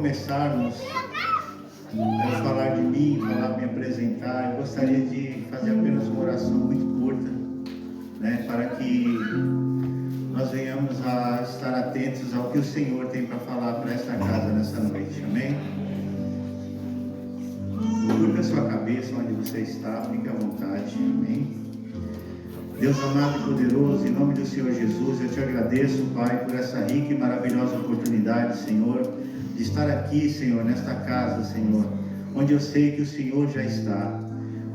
começarmos a falar de mim, me apresentar, eu gostaria de fazer apenas uma oração muito curta, né, para que nós venhamos a estar atentos ao que o Senhor tem para falar para esta casa nessa noite, amém? Curva a sua cabeça onde você está, fique à vontade, amém? Deus amado e poderoso, em nome do Senhor Jesus, eu te agradeço, Pai, por essa rica e maravilhosa oportunidade, Senhor, de estar aqui, Senhor, nesta casa, Senhor, onde eu sei que o Senhor já está.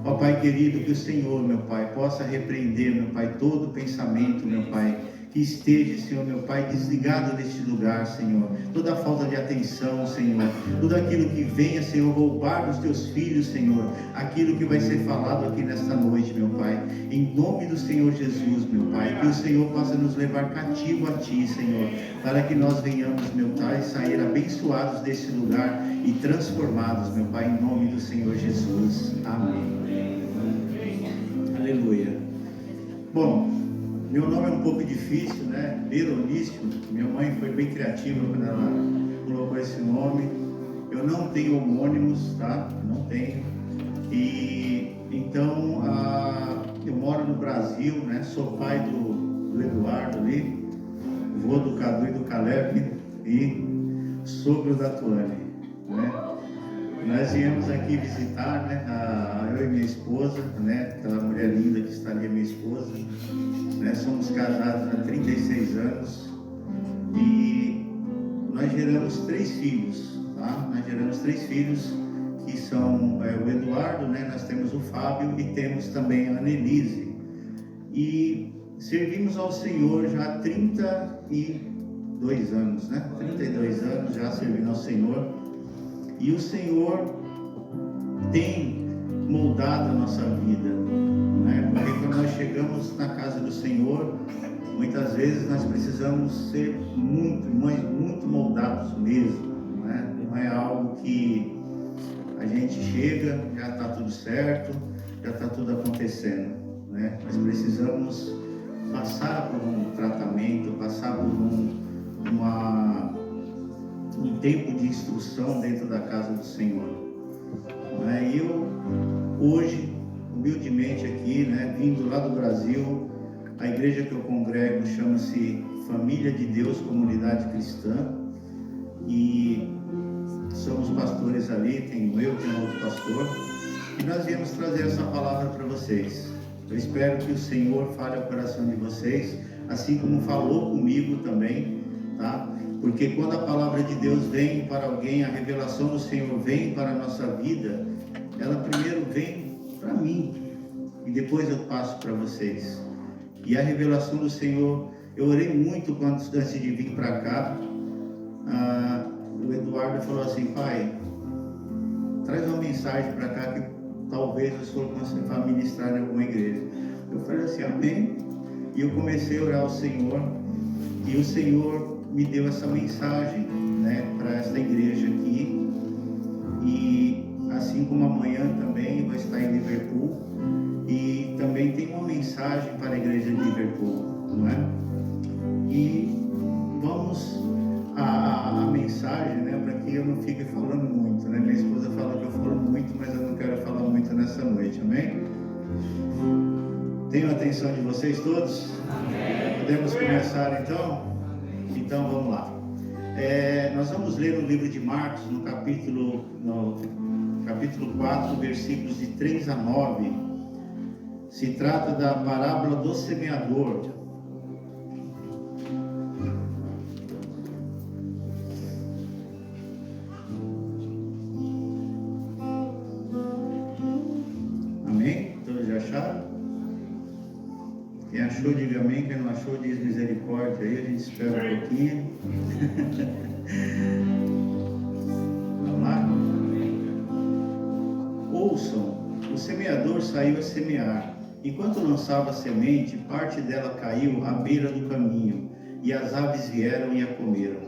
Ó Pai querido, que o Senhor, meu Pai, possa repreender, meu Pai, todo pensamento, meu Pai, que esteja, Senhor, meu Pai, desligado deste lugar, Senhor, toda a falta de atenção, Senhor, tudo aquilo que venha, Senhor, roubar dos teus filhos, Senhor, aquilo que vai ser falado aqui nesta noite, meu Pai, em nome do Senhor Jesus, meu Pai, que o Senhor possa nos levar cativo a Ti, Senhor, para que nós venhamos, meu Pai, sair abençoados deste lugar e transformados, meu Pai, em nome do Senhor Jesus, amém. Aleluia. Bom, meu nome é um pouco difícil, né? Veronício. Minha mãe foi bem criativa quando ela colocou esse nome. Eu não tenho homônimos, tá? Não tenho. E então eu moro no Brasil, né? Sou pai do Eduardo ali, vô do Cadu e do Caleb e sogro da Tuane, né? Nós viemos aqui visitar, né? Eu e minha esposa, né? Aquela mulher linda que está ali, minha esposa. Né? Somos casados há 36 anos e nós geramos 3 filhos, tá? Nós geramos 3 filhos que são o Eduardo, né? Nós temos o Fábio e temos também a Annelise. E servimos ao Senhor já há 32 anos, né? 32 anos já servindo ao Senhor. E o Senhor tem moldado a nossa vida, né? Porque quando nós chegamos na casa do Senhor, muitas vezes nós precisamos ser muito moldados mesmo, né? Não é algo que a gente chega, já está tudo certo, já está tudo acontecendo, né? Nós precisamos passar por um tratamento, passar por um tempo de instrução dentro da casa do Senhor, né? E eu hoje, humildemente aqui, né, vindo lá do Brasil, a igreja que eu congrego chama-se Família de Deus Comunidade Cristã e somos pastores ali, tenho outro pastor, e nós viemos trazer essa palavra para vocês. Eu espero que o Senhor fale ao coração de vocês, assim como falou comigo também, tá? Porque quando a palavra de Deus vem para alguém, a revelação do Senhor vem para a nossa vida, ela primeiro vem para mim e depois eu passo para vocês. E a revelação do Senhor, eu orei muito antes de vir para cá. O Eduardo falou assim: pai, traz uma mensagem para cá que talvez o Senhor consiga ministrar em alguma igreja. Eu falei assim, amém. E eu comecei a orar ao Senhor e o Senhor me deu essa mensagem, né, para esta igreja aqui. E assim como amanhã também vou estar em Liverpool e também tem uma mensagem para a igreja de Liverpool, não é? E vamos a mensagem, né, para que eu não fique falando muito, né? Minha esposa fala que eu falo muito, mas eu não quero falar muito nessa noite, amém? Tenho a atenção de vocês todos? Amém. Podemos começar então? Então vamos lá. Nós vamos ler no livro de Marcos, no capítulo 4, versículos de 3 a 9. Se trata da parábola do semeador. Amém? Todos já acharam? Quem achou, diga amém. Quem não achou, diz misericórdia. Aí a gente espera um pouquinho. Vamos lá? Ouçam, o semeador saiu a semear. Enquanto lançava a semente, parte dela caiu à beira do caminho, e as aves vieram e a comeram.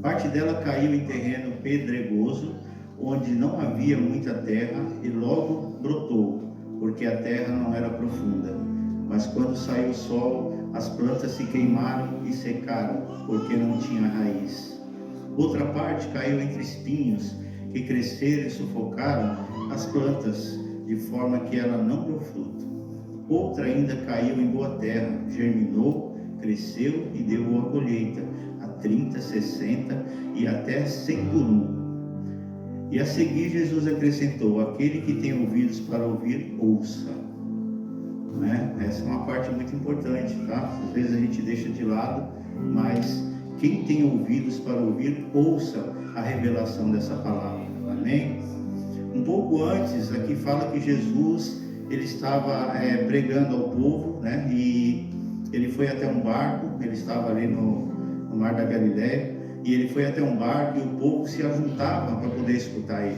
Parte dela caiu em terreno pedregoso, onde não havia muita terra, e logo brotou, porque a terra não era profunda. Mas quando saiu o sol, as plantas se queimaram e secaram, porque não tinha raiz. Outra parte caiu entre espinhos, que cresceram e sufocaram as plantas, de forma que ela não deu fruto. Outra ainda caiu em boa terra, germinou, cresceu e deu boa colheita, a 30, 60 e até 100 por um. E a seguir Jesus acrescentou: aquele que tem ouvidos para ouvir, ouça. Né? Essa é uma parte muito importante, tá? Às vezes a gente deixa de lado, mas quem tem ouvidos para ouvir, ouça a revelação dessa palavra. Amém? Um pouco antes, aqui fala que Jesus, ele estava pregando ao povo, né? E ele foi até um barco, ele estava ali no Mar da Galileia, e ele foi até um barco e o povo se ajuntava para poder escutar ele,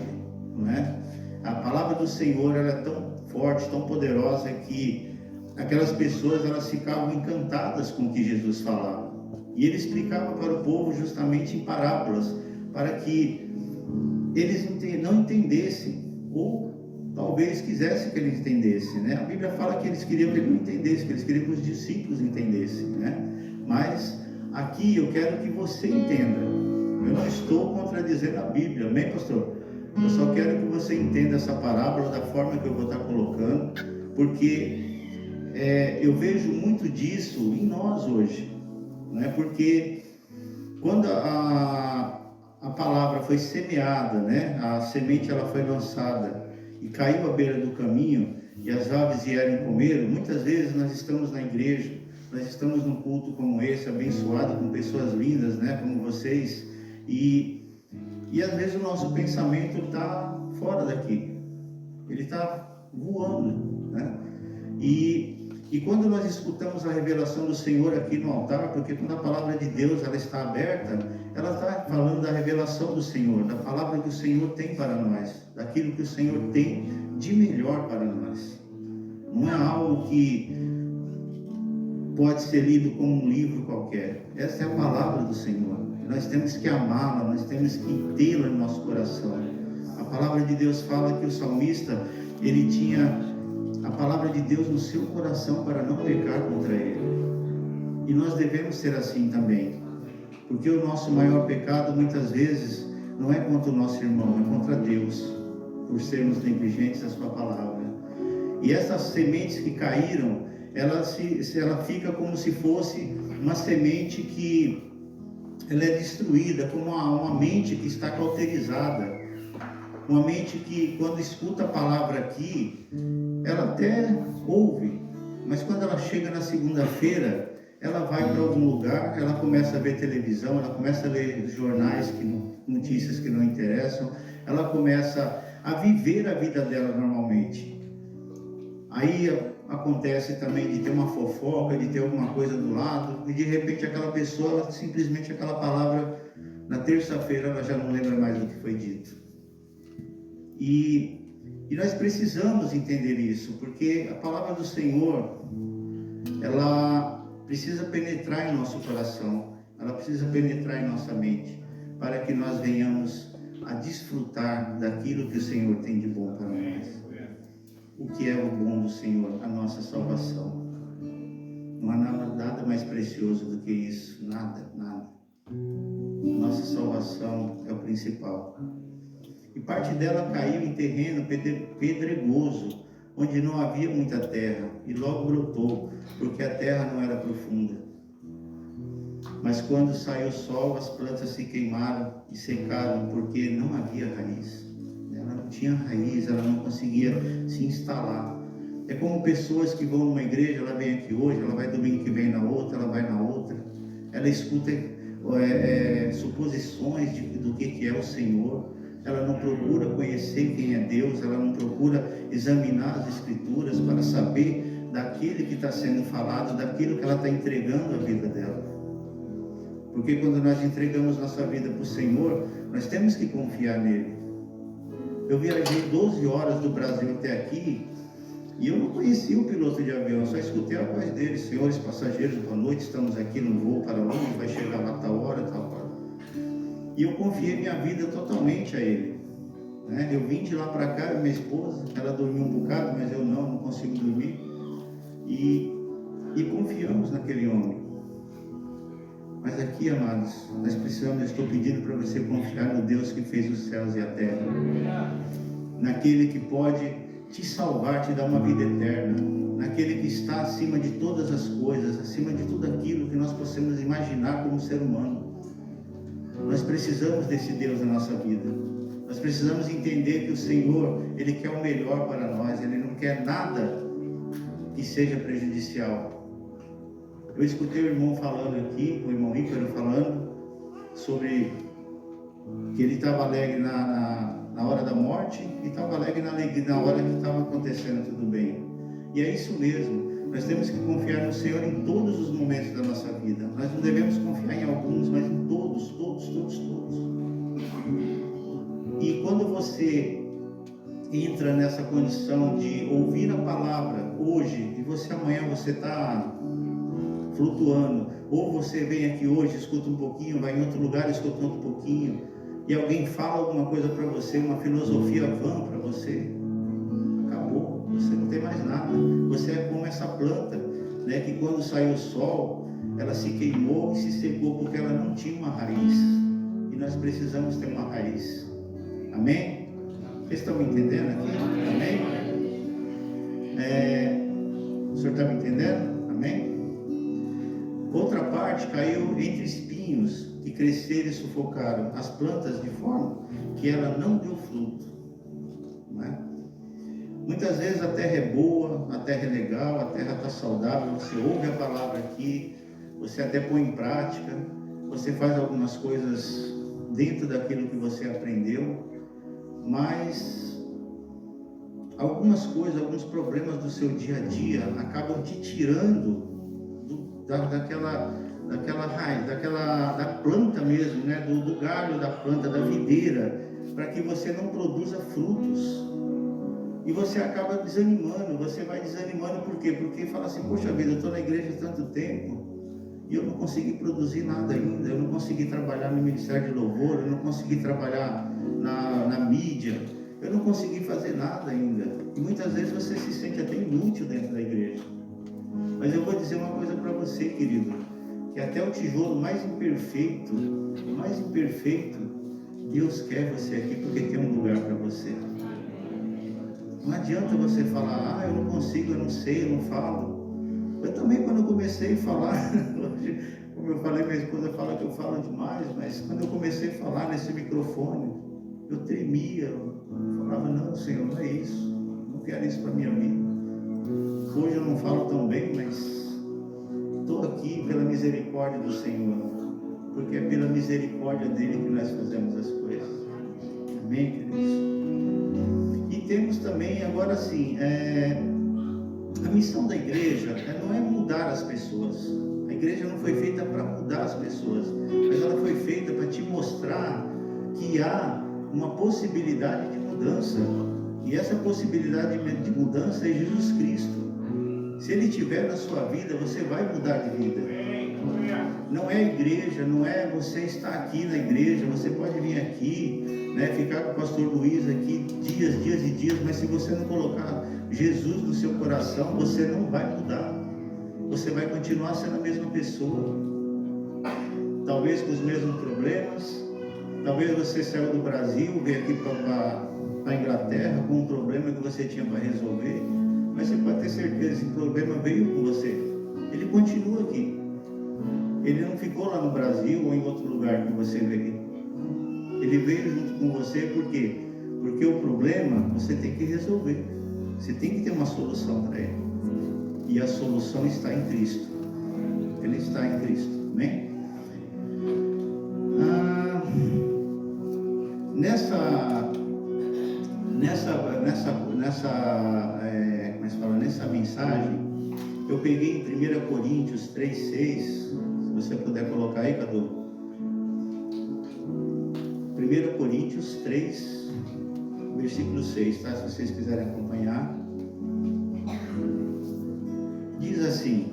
não é? A palavra do Senhor era tão forte, tão poderosa, que aquelas pessoas, elas ficavam encantadas com o que Jesus falava. E ele explicava para o povo justamente em parábolas, para que eles não entendessem, ou talvez quisessem que eles entendessem, né? A Bíblia fala que eles queriam que ele não entendesse, que eles queriam que os discípulos entendessem, né? Mas aqui eu quero que você entenda. Eu não estou contradizendo a Bíblia, amém, pastor? Eu só quero que você entenda essa parábola da forma que eu vou estar colocando, porque eu vejo muito disso em nós hoje, né? Porque quando a palavra foi semeada, né? A semente ela foi lançada e caiu à beira do caminho e as aves vieram comer. Muitas vezes nós estamos na igreja, nós estamos num culto como esse, abençoado com pessoas lindas, né? Como vocês, e às vezes o nosso pensamento está fora daqui, ele está voando, né? E quando nós escutamos a revelação do Senhor aqui no altar, porque quando a palavra de Deus ela está aberta, ela está falando da revelação do Senhor, da palavra que o Senhor tem para nós, daquilo que o Senhor tem de melhor para nós. Não é algo que pode ser lido como um livro qualquer. Essa é a palavra do Senhor. Nós temos que amá-la, nós temos que tê-la no nosso coração. A palavra de Deus fala que o salmista, ele tinha a palavra de Deus no seu coração para não pecar contra ele. E nós devemos ser assim também. Porque o nosso maior pecado, muitas vezes, não é contra o nosso irmão, é contra Deus, por sermos negligentes da sua palavra. E essas sementes que caíram, ela fica como se fosse uma semente que ela é destruída, como uma mente que está cauterizada. Uma mente que, quando escuta a palavra aqui, ela até ouve, mas quando ela chega na segunda-feira, ela vai para algum lugar, ela começa a ver televisão, ela começa a ler jornais, notícias que não interessam, ela começa a viver a vida dela normalmente. Aí acontece também de ter uma fofoca, de ter alguma coisa do lado, e de repente aquela pessoa, simplesmente aquela palavra, na terça-feira ela já não lembra mais do que foi dito. E nós precisamos entender isso, porque a palavra do Senhor, ela precisa penetrar em nosso coração, ela precisa penetrar em nossa mente, para que nós venhamos a desfrutar daquilo que o Senhor tem de bom para nós. O que é o bom do Senhor? A nossa salvação. Não há nada mais precioso do que isso, nada. A nossa salvação é o principal. E parte dela caiu em terreno pedregoso, onde não havia muita terra, e logo brotou, porque a terra não era profunda. Mas quando saiu o sol, as plantas se queimaram e secaram, porque não havia raiz. Ela não tinha raiz, ela não conseguia se instalar. É como pessoas que vão numa igreja, ela vem aqui hoje, ela vai domingo que vem na outra, ela vai na outra, ela escuta suposições do que é o Senhor. Ela não procura conhecer quem é Deus, ela não procura examinar as Escrituras para saber daquilo que está sendo falado, daquilo que ela está entregando a vida dela. Porque quando nós entregamos nossa vida para o Senhor, nós temos que confiar nele. Eu viajei 12 horas do Brasil até aqui, e eu não conhecia o piloto de avião, eu só escutei a voz dele: senhores passageiros, boa noite, estamos aqui no voo para onde, vai chegar lá tal hora, tal hora. E eu confiei minha vida totalmente a ele, né? Eu vim de lá para cá, minha esposa, ela dormiu um bocado, mas eu não consigo dormir. E confiamos naquele homem. Mas aqui, amados, nós precisamos, eu estou pedindo para você confiar no Deus que fez os céus e a terra, naquele que pode te salvar, te dar uma vida eterna, naquele que está acima de todas as coisas, acima de tudo aquilo que nós possamos imaginar como ser humano. Nós precisamos desse Deus na nossa vida. Nós precisamos entender que o Senhor, Ele quer o melhor para nós, Ele não quer nada que seja prejudicial. Eu escutei o irmão falando aqui, o irmão Ícaro falando sobre que ele estava alegre na hora da morte e estava alegre na hora que estava acontecendo tudo bem. E é isso mesmo. Nós temos que confiar no Senhor em todos os momentos da nossa vida. Nós não devemos confiar em alguns, mas em todos. E quando você entra nessa condição de ouvir a palavra hoje, e você amanhã você está flutuando, ou você vem aqui hoje, escuta um pouquinho, vai em outro lugar, escuta outro pouquinho, e alguém fala alguma coisa para você, uma filosofia vã para você, acabou, você não tem mais nada. Você é como essa planta, né, que quando saiu o sol, ela se queimou e se secou porque ela não tinha uma raiz, e nós precisamos ter uma raiz. Amém? Vocês estão me entendendo aqui? Amém? O senhor está me entendendo? Amém? Outra parte caiu entre espinhos que cresceram e sufocaram as plantas de forma que ela não deu fruto. Não é? Muitas vezes a terra é boa, a terra é legal, a terra está saudável, você ouve a palavra aqui, você até põe em prática, você faz algumas coisas dentro daquilo que você aprendeu, mas algumas coisas, alguns problemas do seu dia a dia acabam te tirando daquela raiz, da planta mesmo, né? do galho da planta, da videira, para que você não produza frutos. E você acaba desanimando, você vai desanimando, por quê? Porque fala assim, poxa vida, eu estou na igreja há tanto tempo, e eu não consegui produzir nada ainda, eu não consegui trabalhar no ministério de louvor, eu não consegui trabalhar na mídia, eu não consegui fazer nada ainda. E muitas vezes você se sente até inútil dentro da igreja. Mas eu vou dizer uma coisa para você, querido, que até o tijolo mais imperfeito, Deus quer você aqui porque tem um lugar para você. Não adianta você falar, eu não consigo, eu não sei, eu não falo. Eu também, quando eu comecei a falar, hoje, como eu falei, minha esposa fala que eu falo demais, mas quando eu comecei a falar nesse microfone, eu tremia, eu falava, não, Senhor, não é isso, não quero isso para a minha vida. Hoje eu não falo tão bem, mas estou aqui pela misericórdia do Senhor, porque é pela misericórdia dele que nós fazemos as coisas. Amém, queridos? E temos também, agora sim, a missão da igreja não é mudar as pessoas. A igreja não foi feita para mudar as pessoas, mas ela foi feita para te mostrar que há uma possibilidade de mudança. E essa possibilidade de mudança é Jesus Cristo. Se Ele estiver na sua vida, você vai mudar de vida. Não é a igreja, não é você estar aqui na igreja. Você pode vir aqui, né, ficar com o pastor Luiz aqui dias e dias, mas se você não colocar Jesus no seu coração, você não vai mudar. Você vai continuar sendo a mesma pessoa. Talvez com os mesmos problemas. Talvez você saiu do Brasil, veio aqui para a Inglaterra com um problema que você tinha para resolver, mas você pode ter certeza, esse problema veio com você. Ele continua aqui. Ele não ficou lá no Brasil ou em outro lugar que você veio. Ele veio junto com você, por quê? Porque o problema você tem que resolver. Você tem que ter uma solução para ele. E a solução está em Cristo. Ele está em Cristo. Amém? Nessa mensagem, eu peguei em 1 Coríntios 3:6, se você puder colocar aí, Cadu. 1 Coríntios 3, versículo 6, tá? Se vocês quiserem acompanhar. Diz assim,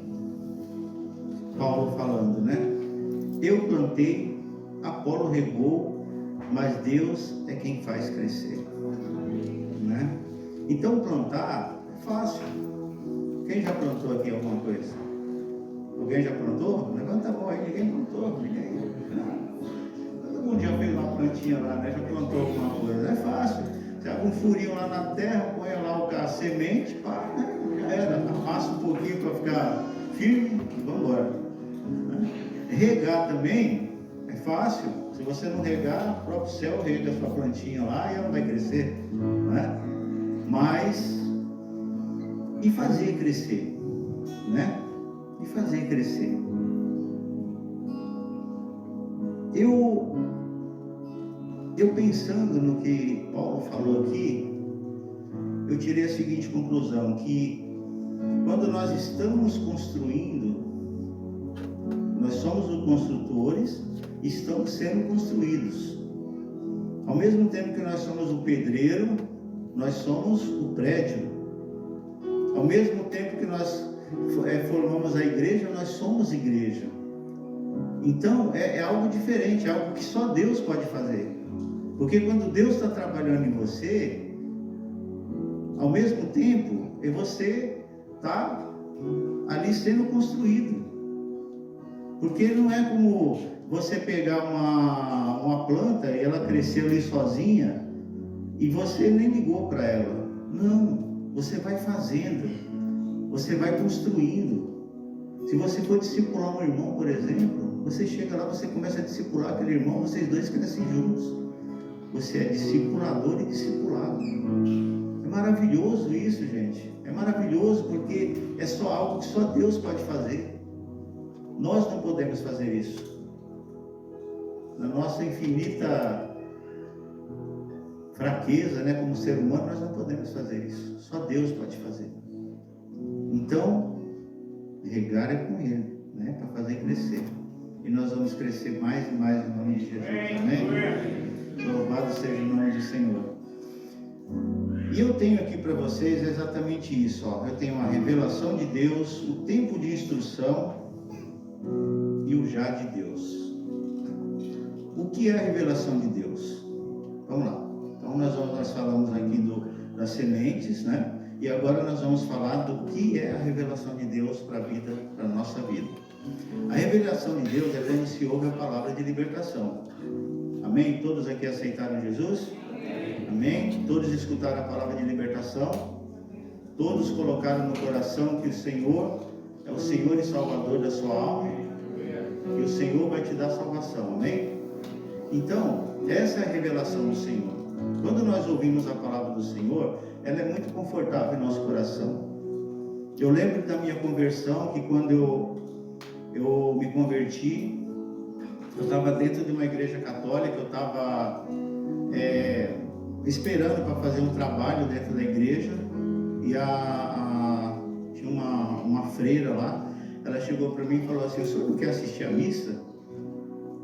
Paulo falando, né? Eu plantei, Apolo regou, mas Deus é quem faz crescer, né? Então plantar é fácil. Quem já plantou aqui alguma coisa? Alguém já plantou? Levanta a mão aí, ninguém plantou, ninguém. Todo mundo já fez uma plantinha lá, né? Já plantou alguma coisa. É fácil. Você abre um furinho lá na terra, põe lá a semente, pá, né? Já era. Amassa um pouquinho para ficar firme e vamos embora. Regar também é fácil. Se você não regar, o próprio céu rega a sua plantinha lá e ela vai crescer, né? Mas e fazer crescer, né? E fazer crescer. Eu pensando no que Paulo falou aqui, eu tirei a seguinte conclusão, que quando nós estamos construindo, nós somos os construtores e estamos sendo construídos. Ao mesmo tempo que nós somos o pedreiro, nós somos o prédio. Ao mesmo tempo que nós formamos a igreja, nós somos igreja. Então é algo diferente, é algo que só Deus pode fazer. Porque quando Deus está trabalhando em você, ao mesmo tempo você está ali sendo construído. Porque não é como você pegar uma planta e ela cresceu ali sozinha e você nem ligou para ela. Não, você vai fazendo, você vai construindo. Se você for discipular um irmão, por exemplo, você chega lá, você começa a discipular aquele irmão, vocês dois crescem juntos. Você é discipulador e discipulado. É maravilhoso isso, gente. É maravilhoso porque é só algo que só Deus pode fazer. Nós não podemos fazer isso. Na nossa infinita fraqueza, né, como ser humano, nós não podemos fazer isso. Só Deus pode fazer. Então, regar é com Ele, né, para fazer crescer. E nós vamos crescer mais e mais em nome de Jesus. Amém? Louvado seja o nome do Senhor. E eu tenho aqui para vocês exatamente isso. Ó. Eu tenho a revelação de Deus, o tempo de instrução e o já de Deus. O que é a revelação de Deus? Vamos lá. Então nós falamos aqui das sementes, né? E agora nós vamos falar do que é a revelação de Deus para a vida, para a nossa vida. A revelação de Deus é quando se ouve a palavra de libertação. Amém? Todos aqui aceitaram Jesus? Amém? Todos escutaram a palavra de libertação? Todos colocaram no coração que o Senhor é o Senhor e Salvador da sua alma? E o Senhor vai te dar salvação. Amém? Então, essa é a revelação do Senhor. Quando nós ouvimos a palavra do Senhor, ela é muito confortável em nosso coração. Eu lembro da minha conversão, que quando eu me converti, eu estava dentro de uma igreja católica, eu estava esperando para fazer um trabalho dentro da igreja, e tinha uma freira lá, ela chegou para mim e falou assim: o senhor não quer assistir a missa?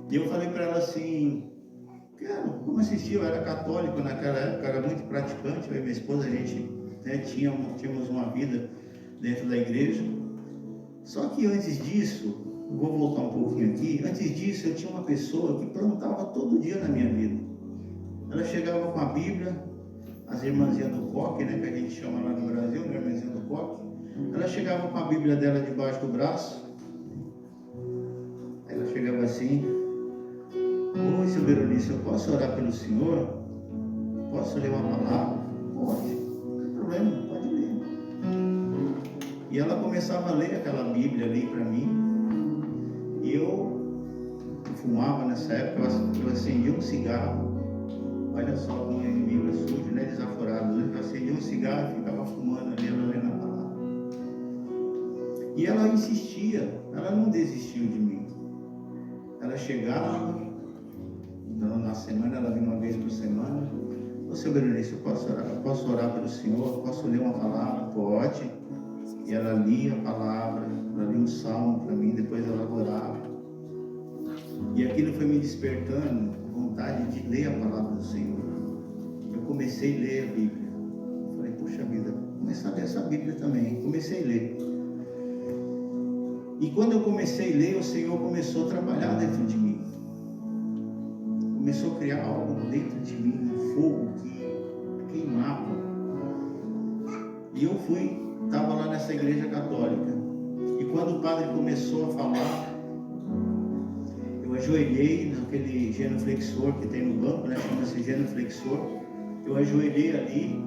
E eu falei para ela assim: quero, como assistir? Eu era católico naquela época, era muito praticante, eu e minha esposa, a gente tínhamos uma vida dentro da igreja. Só que antes disso, vou voltar um pouquinho aqui, antes disso eu tinha uma pessoa que plantava todo dia na minha vida. Ela chegava com a Bíblia, as irmãzinhas do coque, né, que a gente chama lá no Brasil, né, irmãzinha do coque. Ela chegava com a Bíblia dela debaixo do braço. Ela chegava assim: oi, seu Beronice, eu posso orar pelo senhor? Posso ler uma palavra? Pode, não tem problema, pode ler. E ela começava a ler aquela Bíblia ali para mim. E eu fumava nessa época, eu acendia um cigarro. Olha só como a Bíblia é suja, né? Desaforado, né? Eu acendia um cigarro e ficava fumando ali, ela lendo a palavra. E ela insistia, ela não desistiu de mim. Ela chegava, na semana, ela vinha uma vez por semana: ô seu Berenice, eu posso orar pelo senhor? Posso ler uma palavra? Pode. E ela lia a palavra, ela lia um salmo para mim, depois ela orava. E aquilo foi me despertando vontade de ler a palavra do Senhor. Eu comecei a ler a Bíblia. Falei: puxa vida, vou começar a ler essa Bíblia também. Comecei a ler. E quando eu comecei a ler, o Senhor começou a trabalhar dentro de mim. Começou a criar algo dentro de mim, um fogo que queimava. E eu estava lá nessa igreja católica. E quando o padre começou a falar, eu ajoelhei naquele genuflexor que tem no banco, né? Chama-se genuflexor. Eu ajoelhei ali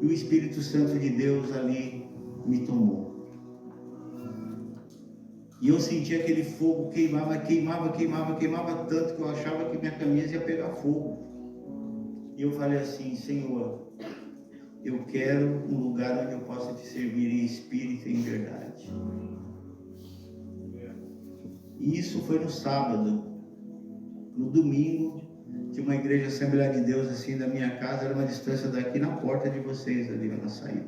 e o Espírito Santo de Deus ali me tomou. E eu senti aquele fogo queimava tanto que eu achava que minha camisa ia pegar fogo. E eu falei assim: Senhor, eu quero um lugar onde eu possa te servir em espírito e em verdade. E isso foi no sábado. No domingo, tinha uma igreja Assembleia de Deus assim da minha casa, era uma distância daqui na porta de vocês, ali na saída.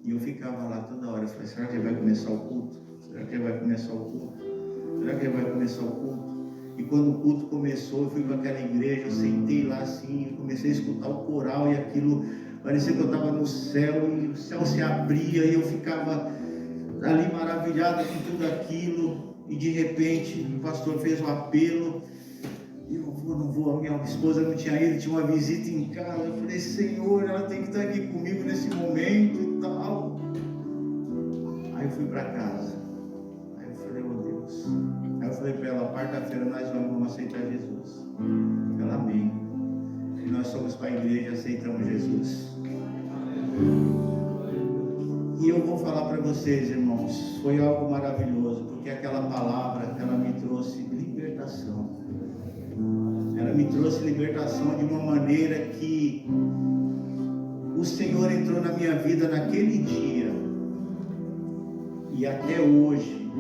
E eu ficava lá toda hora. Eu falei: será que vai começar o culto? Será que vai começar o culto? Será que vai começar o culto? E quando o culto começou, eu fui para aquela igreja, eu sentei lá assim, comecei a escutar o coral e aquilo, parecia que eu estava no céu e o céu se abria e eu ficava ali maravilhado com tudo aquilo. E de repente o pastor fez um apelo. Eu não vou, a minha esposa não tinha ido, tinha uma visita em casa. Eu falei: Senhor, ela tem que estar aqui comigo nesse momento e tal. Aí eu fui para casa. Aí eu falei: oh Deus. Aí eu falei para ela: quarta-feira nós vamos aceitar Jesus. Ela: amém. E nós fomos para a igreja e aceitamos Jesus. E eu vou falar para vocês, irmãos, foi algo maravilhoso, porque aquela palavra, ela me trouxe libertação. Ela me trouxe libertação de uma maneira que o Senhor entrou na minha vida naquele dia. E até hoje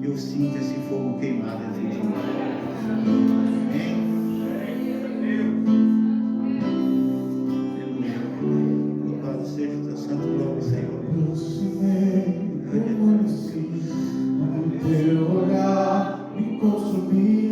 eu sinto esse fogo queimado dentro de mim. Amém? Aleluia. Louvado seja o teu santo nome, Senhor. O teu olhar me consumiu.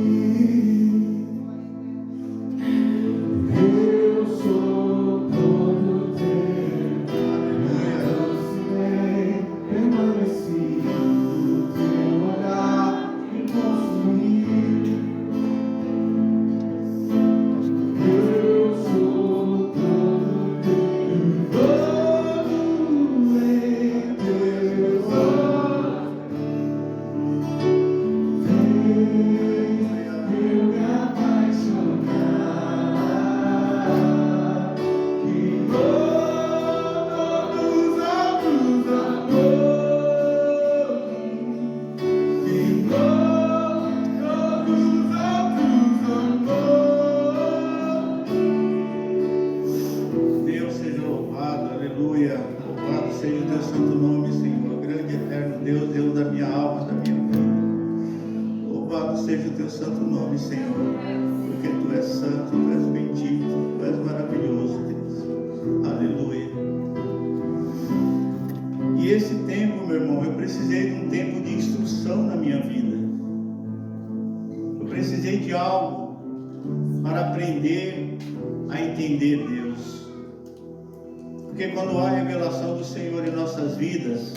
Quando há revelação do Senhor em nossas vidas,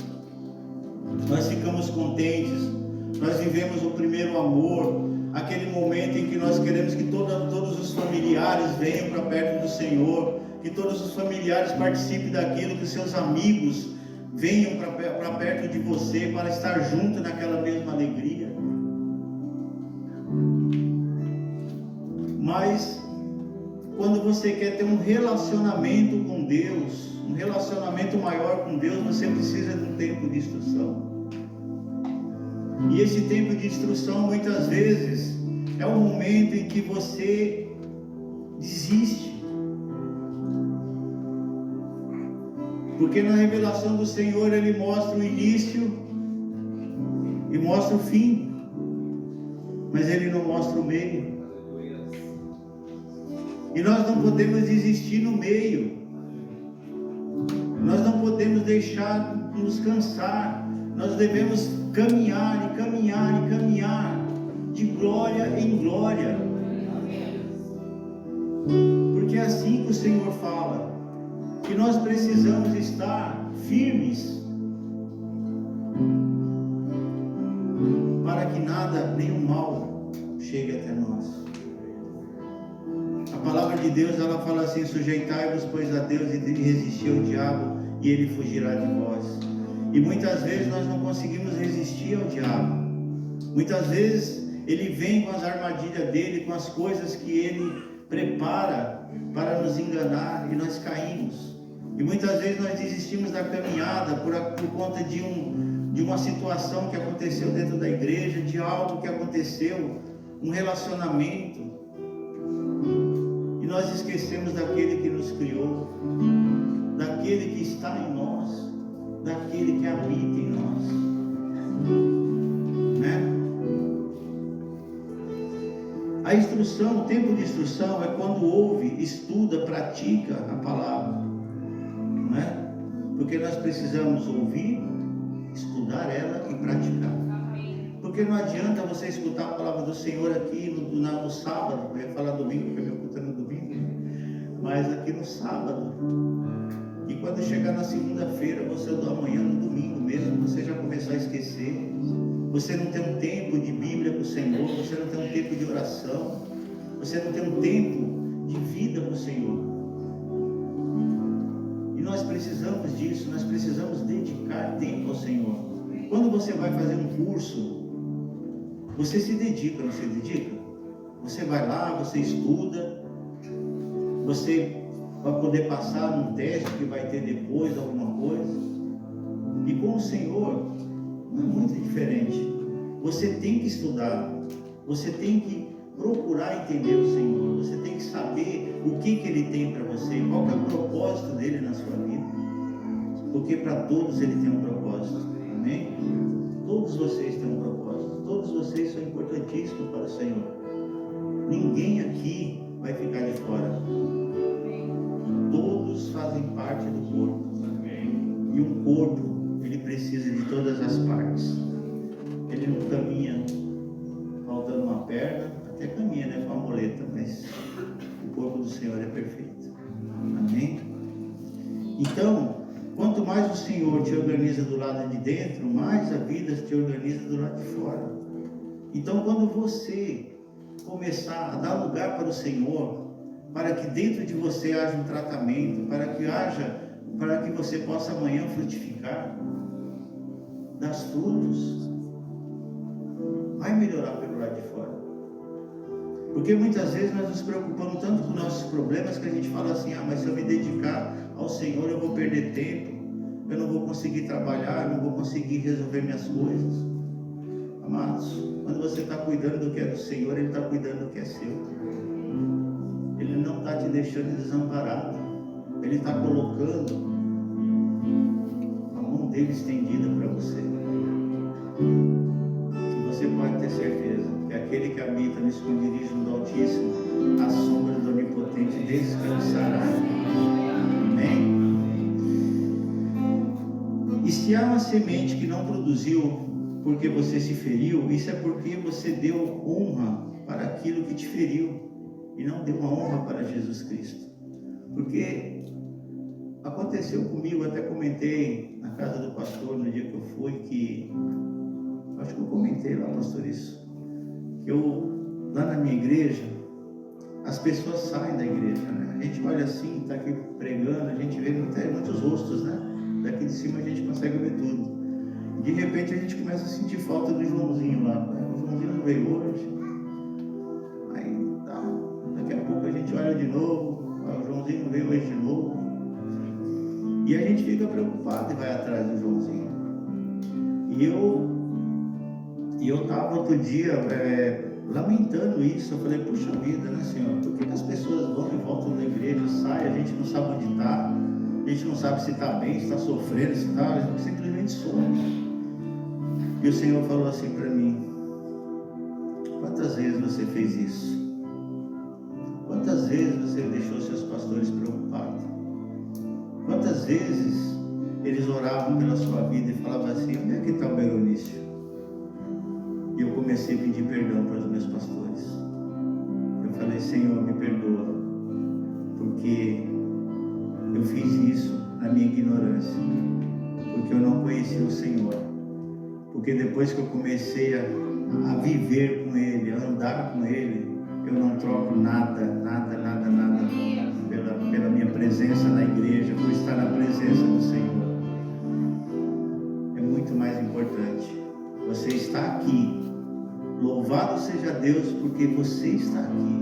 nós ficamos contentes, nós vivemos o primeiro amor, aquele momento em que nós queremos que todos os familiares venham para perto do Senhor, que todos os familiares participem daquilo, que seus amigos venham para perto de você, para estar junto naquela mesma alegria. Mas quando você quer ter um relacionamento com Deus, um relacionamento maior com Deus, você precisa de um tempo de instrução. E esse tempo de instrução, muitas vezes, é o momento em que você desiste. Porque na revelação do Senhor, Ele mostra o início e mostra o fim, mas Ele não mostra o meio. E nós não podemos desistir no meio. Nós não podemos deixar nos cansar. Nós devemos caminhar e caminhar e caminhar de glória em glória. Porque é assim que o Senhor fala, que nós precisamos estar firmes para que nada, nenhum mal chegue até nós. A palavra de Deus, ela fala assim: sujeitai-vos, pois, a Deus, e resistir ao diabo, e ele fugirá de vós. E muitas vezes nós não conseguimos resistir ao diabo. Muitas vezes ele vem com as armadilhas dele, com as coisas que ele prepara para nos enganar, e nós caímos. E muitas vezes nós desistimos da caminhada por conta de uma situação que aconteceu dentro da igreja, de algo que aconteceu, um relacionamento. E nós esquecemos daquele que nos criou, daquele que está em nós, daquele que habita em nós, né? A instrução, o tempo de instrução é quando ouve, estuda, pratica a palavra, não é? Porque nós precisamos ouvir, estudar ela e praticar. Porque não adianta você escutar a palavra do Senhor aqui no sábado. Eu ia falar domingo, porque meu culto é no domingo, mas aqui no sábado. E quando chegar na segunda-feira, você do amanhã, no domingo mesmo, você já começar a esquecer. Você não tem um tempo de Bíblia com o Senhor, você não tem um tempo de oração, você não tem um tempo de vida com o Senhor. E nós precisamos disso, nós precisamos dedicar tempo ao Senhor. Quando você vai fazer um curso, você se dedica, não se dedica? Você vai lá, você estuda, você vai poder passar num teste que vai ter depois alguma coisa. E com o Senhor não é muito diferente. Você tem que estudar, você tem que procurar entender o Senhor, você tem que saber o que Ele tem para você, qual é o propósito dele na sua vida. Porque para todos Ele tem um propósito, amém? Todos vocês têm um propósito, todos vocês são importantíssimos para o Senhor. Ninguém aqui vai ficar de fora. Todos fazem parte do corpo. E um corpo, ele precisa de todas as partes. Ele não caminha faltando uma perna, até caminha, né, com a muleta, mas o corpo do Senhor é perfeito. Amém? Então, quanto mais o Senhor te organiza do lado de dentro, mais a vida te organiza do lado de fora. Então, quando você começar a dar lugar para o Senhor, para que dentro de você haja um tratamento, para que você possa amanhã frutificar, dar frutos, vai melhorar pelo lado de fora. Porque muitas vezes nós nos preocupamos tanto com nossos problemas que a gente fala assim: mas se eu me dedicar ao Senhor eu vou perder tempo, eu não vou conseguir trabalhar, eu não vou conseguir resolver minhas coisas. Amados, quando você está cuidando do que é do Senhor, Ele está cuidando do que é seu. Ele não está te deixando desamparado. Ele está colocando a mão dele estendida para você. E você pode ter certeza que aquele que habita no esconderijo do Altíssimo, a sombra do Onipotente descansará. Amém? E se há uma semente que não produziu porque você se feriu, isso é porque você deu honra para aquilo que te feriu e não deu uma honra para Jesus Cristo. Porque aconteceu comigo, até comentei na casa do pastor no dia que eu fui, que acho que eu comentei lá, pastor, isso, que eu, lá na minha igreja, as pessoas saem da igreja, né? A gente olha assim, está aqui pregando, a gente vê muitos rostos, né? Daqui de cima a gente consegue ver tudo. De repente a gente começa a sentir falta do Joãozinho lá. O Joãozinho não veio hoje. Aí tá, daqui a pouco a gente olha de novo. O Joãozinho não veio hoje de novo. E a gente fica preocupado e vai atrás do Joãozinho. E eu estava outro dia lamentando isso. Eu falei: puxa vida, né, Senhor? Por que as pessoas vão e voltam da igreja, saem, a gente não sabe onde está, a gente não sabe se está bem, se está sofrendo, se está, simplesmente some. E o Senhor falou assim para mim: quantas vezes você fez isso? Quantas vezes você deixou seus pastores preocupados? Quantas vezes eles oravam pela sua vida e falavam assim: onde é que está o Beronício? E eu comecei a pedir perdão para os meus pastores. Eu falei: Senhor, me perdoa, porque eu fiz isso na minha ignorância, porque eu não conhecia o Senhor. Porque depois que eu comecei a viver com Ele, a andar com Ele, eu não troco nada pela minha presença na igreja, por estar na presença do Senhor. mais importante. Você está aqui. Louvado seja Deus porque você está aqui.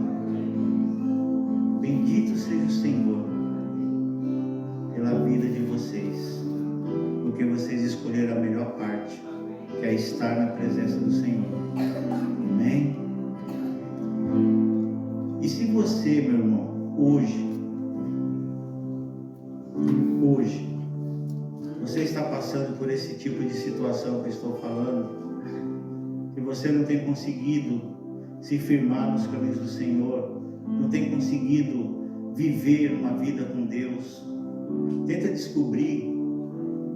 Bendito seja o Senhor pela vida de vocês, porque vocês escolheram a melhor parte, que é estar na presença do Senhor. Amém? E se você, meu irmão, hoje, você está passando por esse tipo de situação que eu estou falando, que você não tem conseguido se firmar nos caminhos do Senhor, não tem conseguido viver uma vida com Deus, tenta descobrir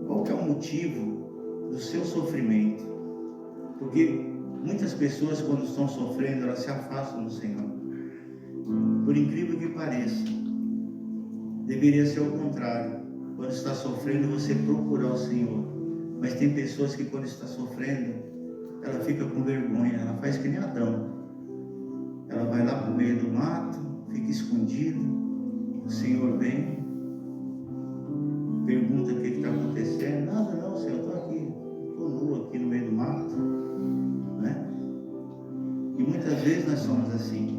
qual que é o motivo do seu sofrimento, porque muitas pessoas, quando estão sofrendo, elas se afastam do Senhor. Por incrível que pareça, deveria ser o contrário. Quando está sofrendo, você procurar o Senhor. Mas tem pessoas que, quando está sofrendo, ela fica com vergonha, ela faz que nem Adão. Ela vai lá para o meio do mato, fica escondido. O Senhor vem, pergunta o que está acontecendo. Nada não, Senhor, eu estou aqui, estou nu aqui no meio do mato, né? E muitas vezes nós somos assim.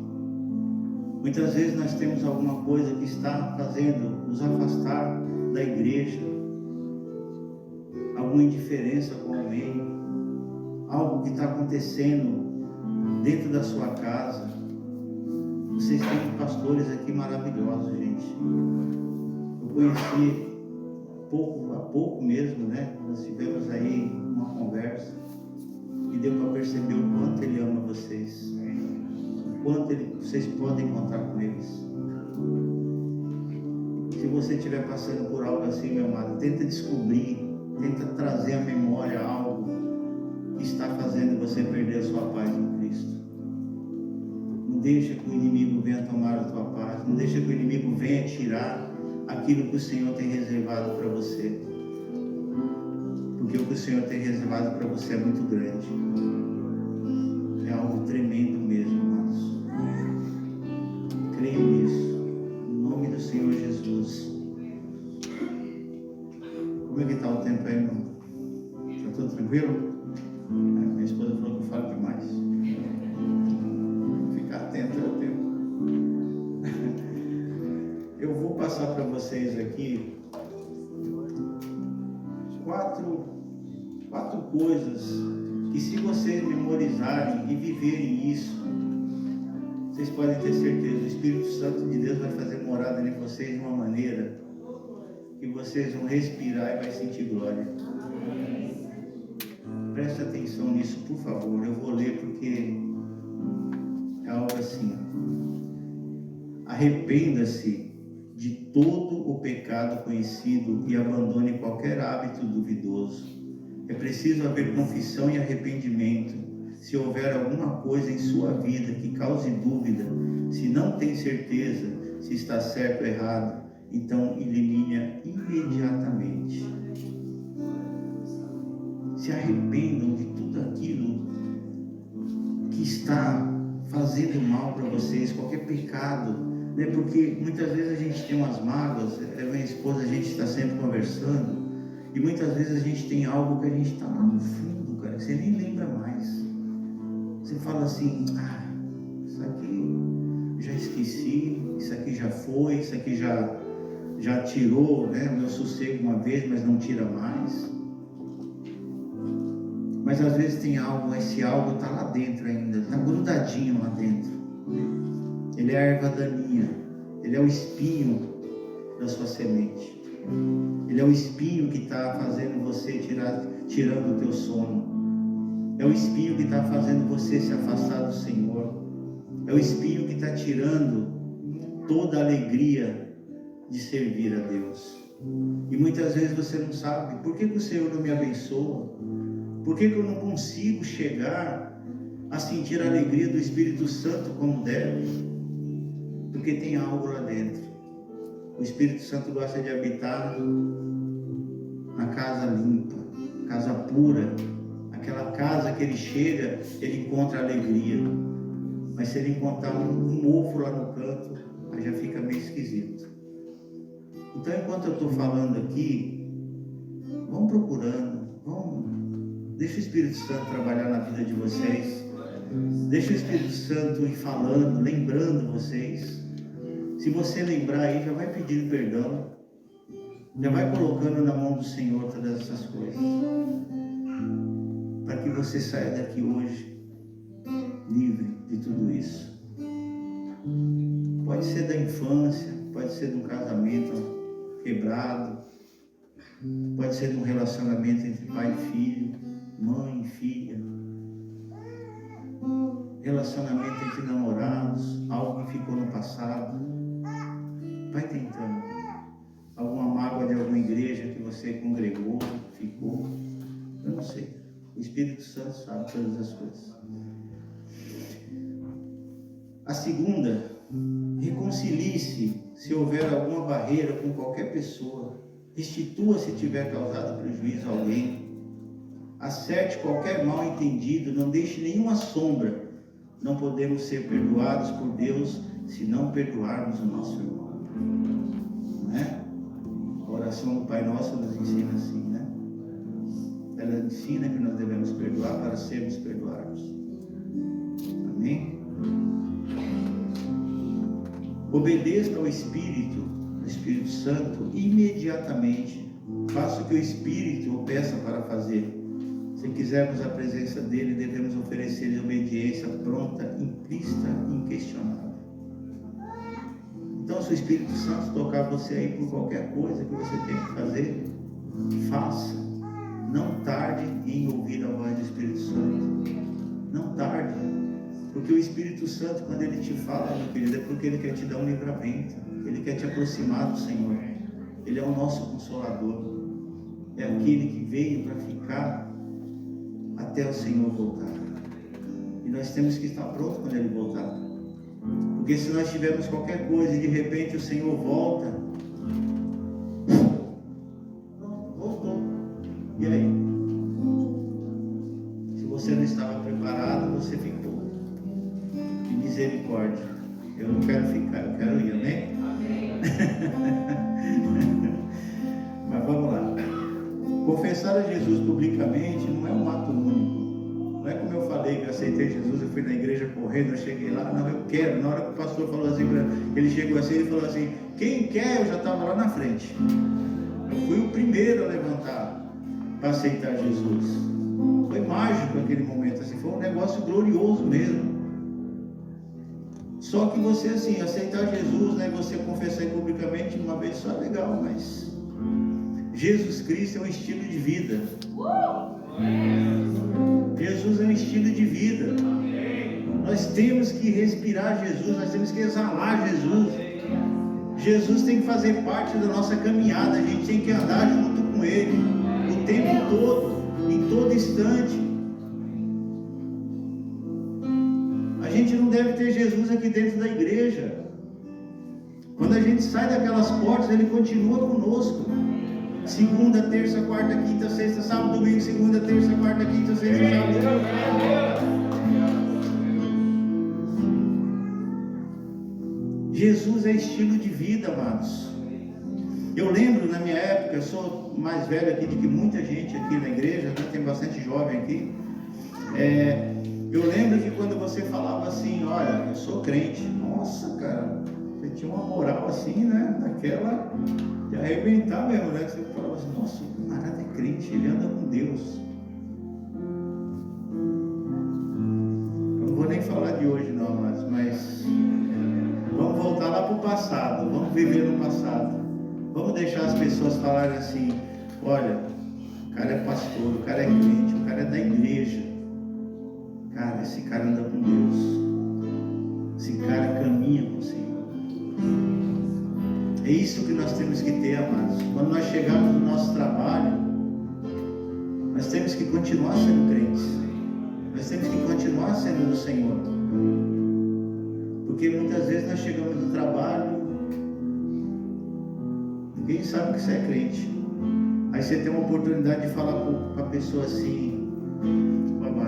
Muitas vezes nós temos alguma coisa que está fazendo nos afastar da igreja, alguma indiferença com alguém, algo que está acontecendo dentro da sua casa. Vocês têm pastores aqui maravilhosos, gente. Eu conheci há pouco mesmo, né? Nós tivemos aí uma conversa e deu para perceber o quanto ele ama vocês, o quanto vocês podem contar com eles. Se você estiver passando por algo assim, meu amado, tenta descobrir, tenta trazer à memória algo que está fazendo você perder a sua paz em Cristo. Não deixa que o inimigo venha tomar a tua paz, não deixa que o inimigo venha tirar aquilo que o Senhor tem reservado para você. Porque o que o Senhor tem reservado para você é muito grande. É algo tremendo mesmo, irmãos. Creio nisso. Em nome do Senhor Jesus. Como é que está o tempo aí, irmão? Está tudo tranquilo? Minha esposa falou que eu falo demais. Ficar atento ao tempo. Eu vou passar para vocês aqui quatro coisas que, se vocês memorizarem e viverem isso, vocês podem ter certeza, o Espírito Santo de Deus vai fazer morada em vocês de uma maneira que vocês vão respirar e vai sentir glória. Preste atenção nisso, por favor. Eu vou ler porque é algo assim. Arrependa-se de todo o pecado conhecido e abandone qualquer hábito duvidoso. É preciso haver confissão e arrependimento. Se houver alguma coisa em sua vida que cause dúvida, se não tem certeza se está certo ou errado, então elimine-a imediatamente. Se arrependam de tudo aquilo que está fazendo mal para vocês, qualquer pecado, né? Porque muitas vezes a gente tem umas mágoas, minha esposa, a gente está sempre conversando, e muitas vezes a gente tem algo que a gente está lá no fundo, cara, que você nem lembra mais. Você fala assim, isso aqui já esqueci, isso aqui já foi, isso aqui já tirou, né, o meu sossego uma vez, mas não tira mais. Mas às vezes tem algo, esse algo está lá dentro ainda, está grudadinho lá dentro. Ele é a erva daninha, ele é o espinho da sua semente. Ele é o espinho que está fazendo você tirando o teu sono. É o espinho que está fazendo você se afastar do Senhor. É o espinho que está tirando toda a alegria de servir a Deus. E muitas vezes você não sabe, por que o Senhor não me abençoa? Por que eu não consigo chegar a sentir a alegria do Espírito Santo como deve? Porque tem algo lá dentro. O Espírito Santo gosta de habitar na casa limpa, casa pura, aquela casa que ele chega, ele encontra alegria. Mas se ele encontrar um mofo lá no canto, aí já fica meio esquisito. Então, enquanto eu estou falando aqui, vamos procurando, vamos Deixa o Espírito Santo trabalhar na vida de vocês. Deixa o Espírito Santo ir falando, lembrando vocês. Se você lembrar aí, já vai pedindo perdão. Já vai colocando na mão do Senhor todas essas coisas. Para que você saia daqui hoje livre de tudo isso. Pode ser da infância, pode ser de um casamento quebrado, pode ser de um relacionamento entre pai e filho, mãe e filha, relacionamento entre namorados, algo que ficou no passado. Vai tentando. Alguma mágoa de alguma igreja que você congregou, ficou, eu não sei. O Espírito Santo sabe todas as coisas. A segunda, reconcilie-se se houver alguma barreira com qualquer pessoa. Restitua se tiver causado prejuízo a alguém. Acerte qualquer mal entendido, não deixe nenhuma sombra. Não podemos ser perdoados por Deus se não perdoarmos o nosso irmão. Não é? A oração do Pai Nosso nos ensina assim, né? Ela ensina que nós devemos perdoar para sermos perdoados. Amém? Obedeça ao Espírito Santo imediatamente. Faça o que o Espírito o peça para fazer. Se quisermos a presença dele, devemos oferecer-lhe obediência pronta, implícita e inquestionável. Então, se o Espírito Santo tocar você aí por qualquer coisa que você tenha que fazer, faça. Não tarde em ouvir a voz do Espírito Santo. Não tarde. Porque o Espírito Santo, quando ele te fala, meu querido, é porque ele quer te dar um livramento. Ele quer te aproximar do Senhor. Ele é o nosso Consolador. É aquele que veio para ficar até o Senhor voltar. E nós temos que estar prontos quando ele voltar. Porque se nós tivermos qualquer coisa e de repente o Senhor volta, pronto, voltou. E aí? Se você não estava preparado, você ficou. Que misericórdia. Eu não quero ficar, eu quero ir, amém? Mas vamos lá. Confessar a Jesus publicamente não é um ato único. Não é como eu falei que eu aceitei Jesus, eu fui na igreja correndo, eu cheguei lá, não, eu quero. Na hora que o pastor falou assim, ele chegou assim, ele falou assim, quem quer, eu já estava lá na frente. Eu fui o primeiro a levantar para aceitar Jesus. Foi mágico aquele momento, assim, foi um negócio glorioso mesmo. Só que você, assim, aceitar Jesus, né, você confessar publicamente uma vez só é legal, mas Jesus Cristo é um estilo de vida. Jesus é um estilo de vida. Nós temos que respirar Jesus, nós temos que exalar Jesus. Jesus tem que fazer parte da nossa caminhada, a gente tem que andar junto com Ele, o tempo todo, em todo instante. A gente não deve ter Jesus aqui dentro da igreja. Quando a gente sai daquelas portas, Ele continua conosco. Segunda, terça, quarta, quinta, sexta, sábado, domingo. Segunda, terça, quarta, quinta, sexta, sábado, domingo. Jesus é estilo de vida, amados. Eu lembro na minha época, eu sou mais velho aqui do que muita gente aqui na igreja, né? Tem bastante jovem aqui. Eu lembro que quando você falava assim, olha, eu sou crente. Nossa, cara, você tinha uma moral assim, né? Daquela de arrebentar mesmo, né? Você falava assim, nossa, o camarada é crente, ele anda com Deus. Eu não vou nem falar de hoje não, mas vamos voltar lá para o passado, vamos viver no passado. Vamos deixar as pessoas falarem assim, olha, o cara é pastor, o cara é crente, o cara é da igreja. Cara, esse cara anda com Deus. Esse cara caminha com o Senhor. É isso que nós temos que ter, amados. Quando nós chegarmos no nosso trabalho, nós temos que continuar sendo crentes. Nós temos que continuar sendo do Senhor. Porque muitas vezes nós chegamos no trabalho, ninguém sabe que você é crente. Aí você tem uma oportunidade de falar para a pessoa assim,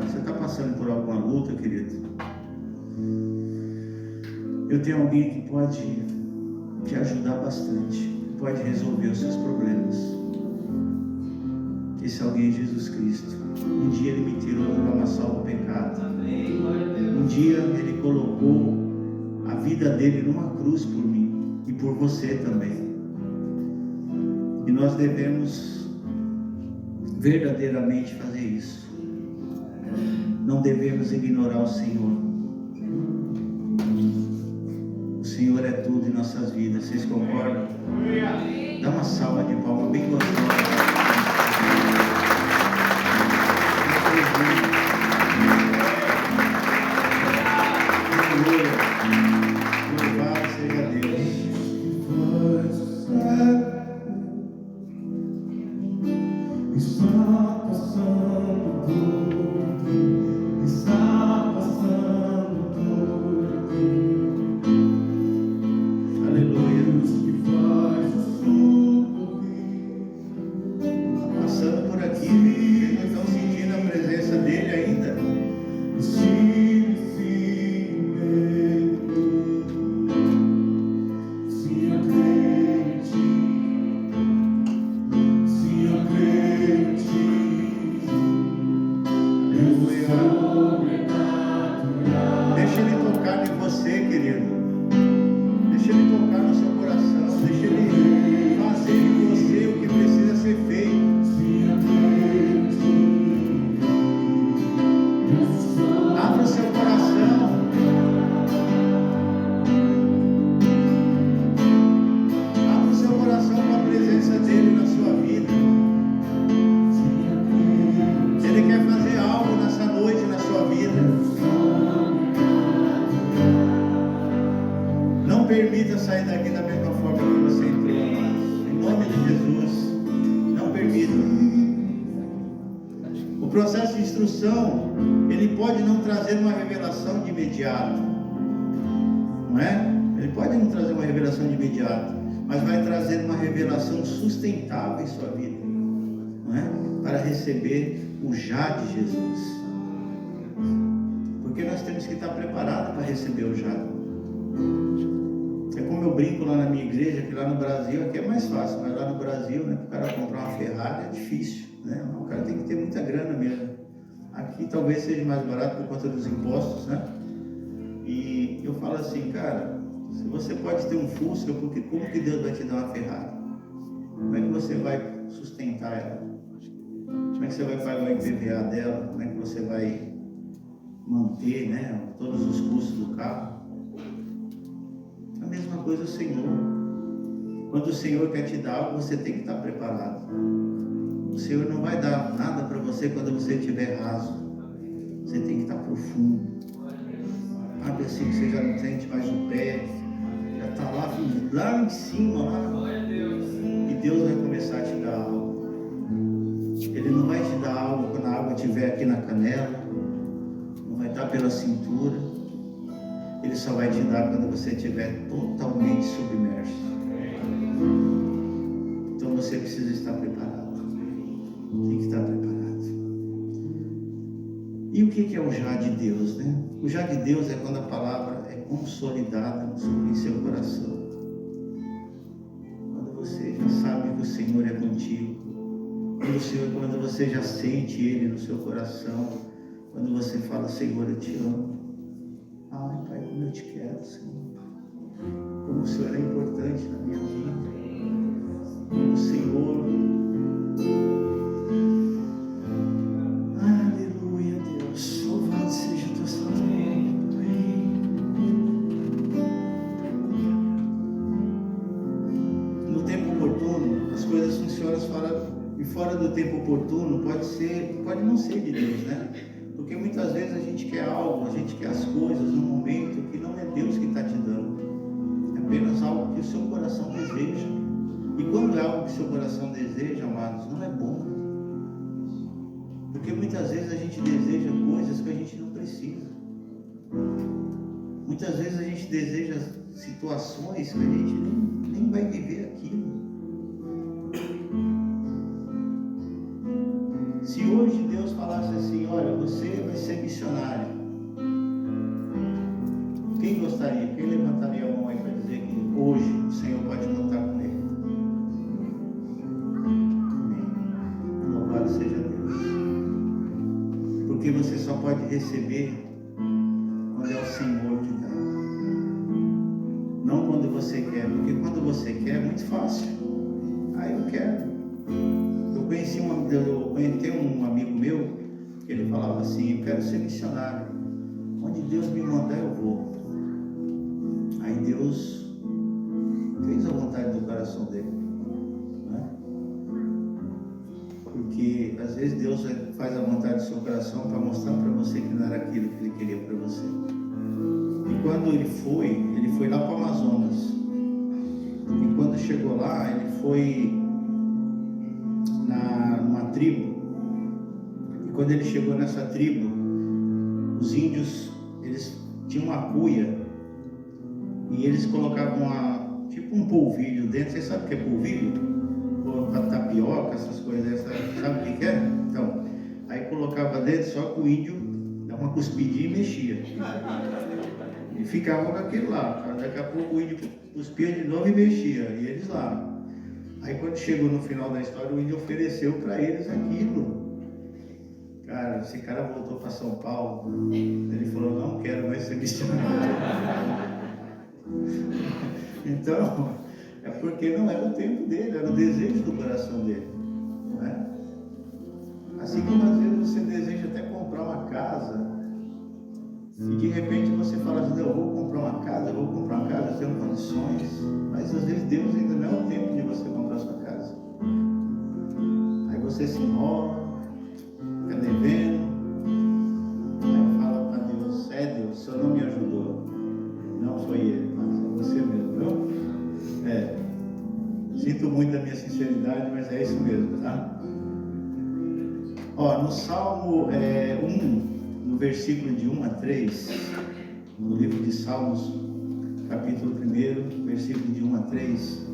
você está passando por alguma luta, querido? Eu tenho alguém que pode te ajudar bastante, pode resolver os seus problemas. Esse alguém é Jesus Cristo. Um dia Ele me tirou do lamaçal do pecado. Um dia Ele colocou a vida dele numa cruz por mim e por você também. E nós devemos verdadeiramente fazer isso. Não devemos ignorar o Senhor. O Senhor é tudo em nossas vidas. Vocês concordam? Dá uma salva de palmas bem gostosa. Louvado seja Deus. Está passando por aqui, está passando por aqui. Aleluia. Deus que faz o sul Passando por aqui, vocês não estão sentindo a presença dele ainda? Deixa ele tocar em você, querido. Deixa ele tocar no seu coração. Deixa ele fazer em você o que precisa ser feito. Abra o seu coração. Abra o seu coração com a presença dele na sua vida. Ele quer fazer algo nessa noite na sua vida. Não permita sair daqui da mesma forma que você entrou, amados. Em nome de Jesus, não permita. O processo de instrução, ele pode não trazer uma revelação de imediato, não é? Ele pode não trazer uma revelação de imediato, mas vai trazer uma revelação sustentável em sua vida, não é? Para receber o já de Jesus. Porque nós temos que estar preparados para receber o já. É como eu brinco lá na minha igreja, que lá no Brasil aqui é mais fácil, mas lá no Brasil, né, para o cara comprar uma Ferrari é difícil, né? O cara tem que ter muita grana mesmo. Aqui talvez seja mais barato por conta dos impostos, né? E eu falo assim, cara, se você pode ter um Fusca, porque como que Deus vai te dar uma Ferrari? Como é que você vai sustentar ela? Como é que você vai pagar o IPVA dela? Como é que você vai manter, né, todos os custos do carro? A mesma coisa o Senhor. Quando o Senhor quer te dar algo, você tem que estar preparado. O Senhor não vai dar nada para você quando você estiver raso. Você tem que estar profundo. Abre assim que você já não sente mais o pé. Já está lá em cima, lá. E Deus vai começar a te dar algo. Ele não vai te dar algo quando a água estiver aqui na canela. Não vai dar pela cintura. Ele só vai te dar quando você estiver totalmente submerso. Então você precisa estar preparado. Tem que estar preparado. E o que é o já de Deus, né? O já de Deus é quando a palavra é consolidada em seu coração. Quando você já sabe que o Senhor é contigo. Quando você já sente Ele no seu coração. Quando você fala, Senhor, eu te amo. Ai, Pai, como eu te quero, Senhor. Como o Senhor é importante na minha vida. Como o Senhor... Aleluia, Deus. Louvado seja o teu santo nome. No tempo oportuno, as coisas funcionam fora do tempo oportuno, pode não ser de Deus, né? Porque muitas vezes a gente quer algo, a gente quer as coisas num momento que não é Deus que está te dando. É apenas algo que o seu coração deseja. E quando é algo que o seu coração deseja, amados, não é bom. Porque muitas vezes a gente deseja coisas que a gente não precisa. Muitas vezes a gente deseja situações que a gente nem vai viver aquilo. Se hoje Deus falasse assim, olha, você vai ser missionário. Quem gostaria? Quem levantaria a mão aí para dizer que hoje o Senhor pode contar com ele? Amém. Louvado seja Deus. você só pode receber quando é o Senhor que dá. Não quando você quer, porque quando você quer é muito fácil. Ah, eu quero. Eu tenho um amigo meu que ele falava assim: eu quero ser missionário. Onde Deus me mandar eu vou. Aí Deus fez a vontade do coração dele, né? Porque às vezes Deus faz a vontade do seu coração para mostrar para você que não era aquilo que Ele queria para você. E quando ele foi lá para o Amazonas. E quando chegou lá, ele foi numa tribo. E quando ele chegou nessa tribo, os índios, eles tinham uma cuia e eles colocavam tipo um polvilho dentro. Você sabe o que é polvilho? Para tapioca, essas coisas, sabe o que é? Então, aí colocava dentro, só que o índio dava uma cuspidinha e mexia. E ficava com aquilo lá. Daqui a pouco o índio cuspia de novo e mexia. E eles lá. Aí quando chegou no final da história, o índio ofereceu para eles aquilo. Cara, esse cara voltou para São Paulo. Ele falou: não quero mais ser missionário. Então, é porque não era o tempo dele, era o desejo do coração dele, não é? Assim como às vezes você deseja até comprar uma casa, e de repente você fala assim: eu vou comprar uma casa, eu tenho condições, mas às vezes Deus ainda não é o tempo de você comprar sua casa. Aí você se enrola, fica devendo, aí fala para Deus: Deus, o Senhor não me ajudou. Não foi ele, mas é você mesmo, viu? Sinto muito da minha sinceridade, mas é isso mesmo, tá? Ó, no Salmo 1, no versículo de 1 a 3, no livro de Salmos, capítulo 1, versículo de 1 a 3.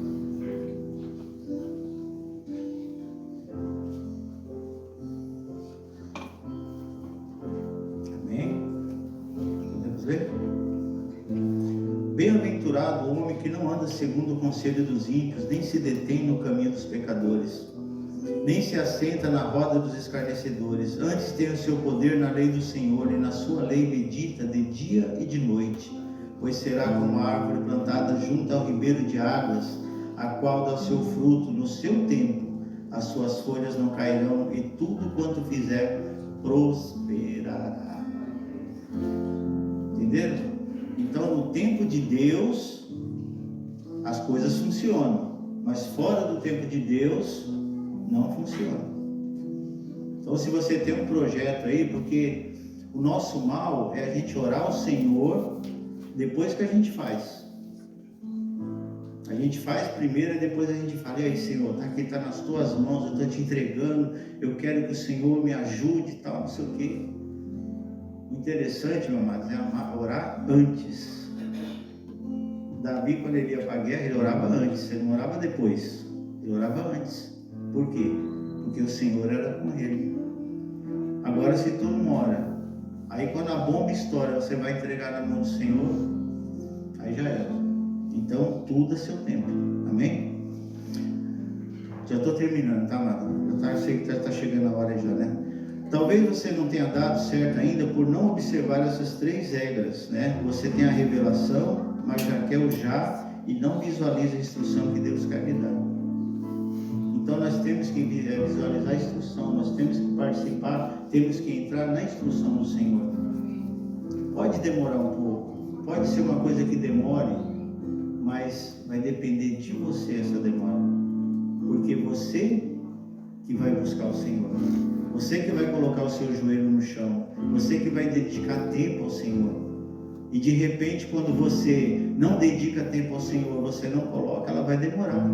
Amém? Podemos ler? Bem-aventurado o homem que não anda segundo o conselho dos ímpios, nem se detém no caminho dos pecadores, nem se assenta na roda dos escarnecedores. Antes tem o seu poder na lei do Senhor, e na sua lei medita de dia e de noite. Pois será como a árvore plantada junto ao ribeiro de águas, a qual dá o seu fruto no seu tempo. As suas folhas não cairão, e tudo quanto fizer prosperará. Entenderam? Então, no tempo de Deus, as coisas funcionam, mas fora do tempo de Deus, não funciona. Então, se você tem um projeto aí, porque o nosso mal é a gente orar ao Senhor depois que a gente faz. A gente faz primeiro e depois a gente fala: e aí, Senhor, tá aqui, tá nas tuas mãos, eu estou te entregando, eu quero que o Senhor me ajude e tal, não sei o quê. O interessante, meu amado, é orar antes. Davi, quando ele ia para a guerra, ele orava antes, ele não orava depois, ele orava antes. Por quê? Porque o Senhor era com ele. Agora, se tu não ora, aí quando a bomba estoura, você vai entregar na mão do Senhor, aí já era. Então, tudo a seu tempo. Amém? Já estou terminando, tá, amado? Eu sei que já está chegando a hora já, né? Talvez você não tenha dado certo ainda por não observar essas 3 regras, né? Você tem a revelação, mas já quer o já e não visualiza a instrução que Deus quer lhe dar. Então nós temos que visualizar a instrução, nós temos que participar, temos que entrar na instrução do Senhor. Pode demorar um pouco, pode ser uma coisa que demore, mas vai depender de você essa demora, porque você que vai buscar o Senhor. Você que vai colocar o seu joelho no chão, você que vai dedicar tempo ao Senhor. E de repente, quando você não dedica tempo ao Senhor, você não coloca, ela vai demorar.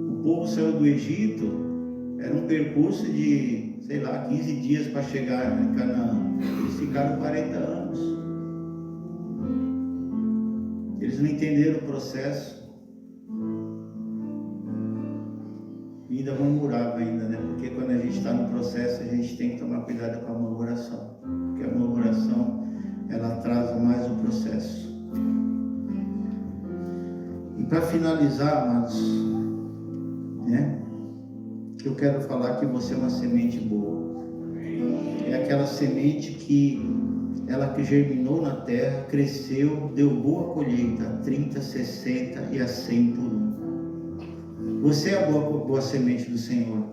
O povo saiu do Egito, era um percurso de, 15 dias para chegar em Canaã. Eles ficaram 40 anos. Eles não entenderam o processo. E ainda murmurava ainda, né? Porque quando a gente está no processo, a gente tem que tomar cuidado com a murmuração. Porque a murmuração, ela atrasa mais o processo. E para finalizar, amados, né? Eu quero falar que você é uma semente boa. é aquela semente que ela que germinou na terra, cresceu, deu boa colheita, 30, 60 e a 100 por um. Você é a boa semente do Senhor.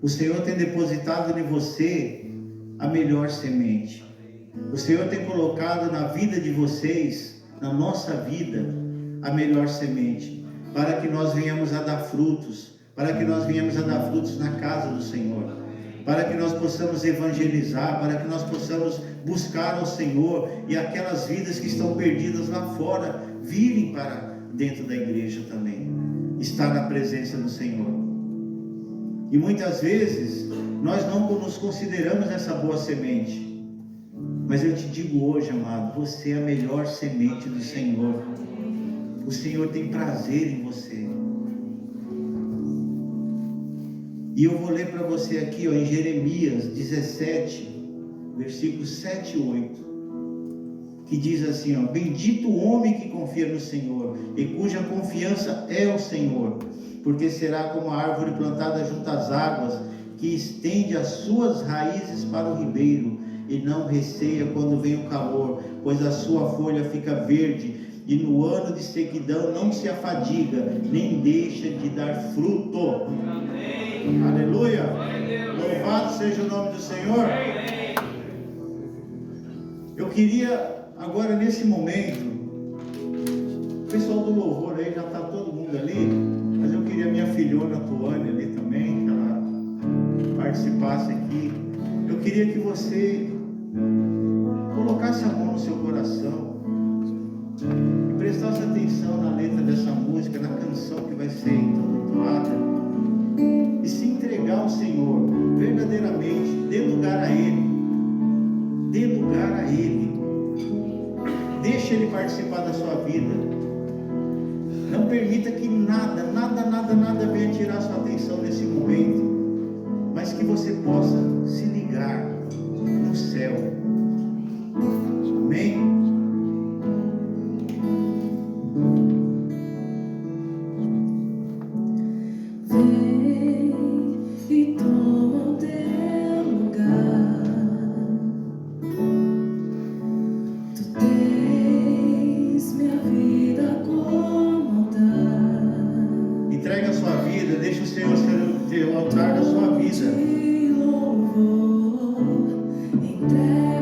O Senhor tem depositado em você a melhor semente. O Senhor tem colocado na vida de vocês, na nossa vida, a melhor semente, para que nós venhamos a dar frutos, para que nós venhamos a dar frutos na casa do Senhor, para que nós possamos evangelizar, para que nós possamos buscar ao Senhor e aquelas vidas que estão perdidas lá fora virem para dentro da igreja também, estar na presença do Senhor. E muitas vezes nós não nos consideramos essa boa semente, mas eu te digo hoje, amado, você é a melhor semente do Senhor. O Senhor tem prazer em você. E eu vou ler para você aqui, em Jeremias 17, versículos 7 e 8, que diz assim, bendito o homem que confia no Senhor, e cuja confiança é o Senhor, porque será como a árvore plantada junto às águas, que estende as suas raízes para o ribeiro, e não receia quando vem o calor, pois a sua folha fica verde, e no ano de sequidão não se afadiga, nem deixa de dar fruto. Amém. Aleluia. Louvado seja o nome do Senhor. Amém. Eu queria agora nesse momento, o pessoal do louvor aí já está todo mundo ali, mas eu queria minha filhona Tuane ali também, que ela participasse aqui. Eu queria que você colocasse a mão no seu coração, prestasse atenção na letra dessa música, na canção que vai ser entoada, e se entregar ao Senhor verdadeiramente, dê lugar a Ele, deixe Ele participar da sua vida. Não permita que nada venha tirar sua atenção nesse momento, mas que você possa se ligar no céu. Amém? Entrega a sua vida, deixa o Senhor ser o altar da sua vida. Entrega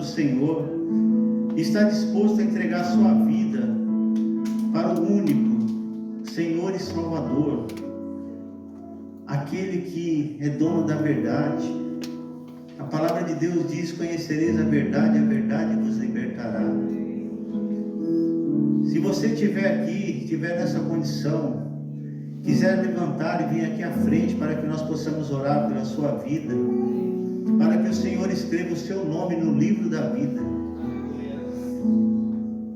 Senhor, está disposto a entregar sua vida para o único Senhor e Salvador, aquele que é dono da verdade. A palavra de Deus diz: conhecereis a verdade vos libertará. Se você estiver aqui, estiver nessa condição, quiser levantar e vir aqui à frente para que nós possamos orar pela sua vida, para que o Senhor escreva o seu nome no livro da vida,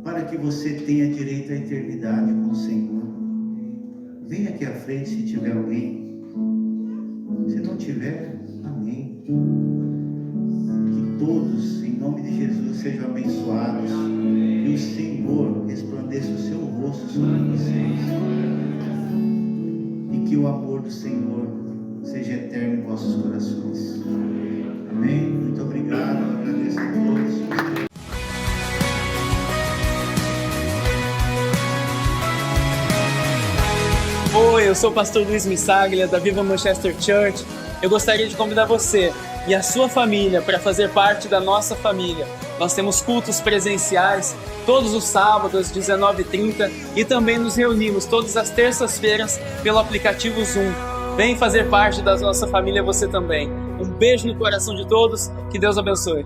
para que você tenha direito à eternidade com o Senhor. Venha aqui à frente se tiver alguém. Se não tiver, amém. Que todos, em nome de Jesus, sejam abençoados e o Senhor resplandeça o seu rosto sobre vocês, e que o amor do Senhor seja eterno em vossos corações. Amém. Muito obrigado. Agradeço a todos. Oi, eu sou o pastor Luiz Missaglia, da Viva Manchester Church. Eu gostaria de convidar você e a sua família para fazer parte da nossa família. Nós temos cultos presenciais todos os sábados às 19h30 e também nos reunimos todas as terças-feiras pelo aplicativo Zoom. Vem fazer parte da nossa família você também. Um beijo no coração de todos, que Deus abençoe.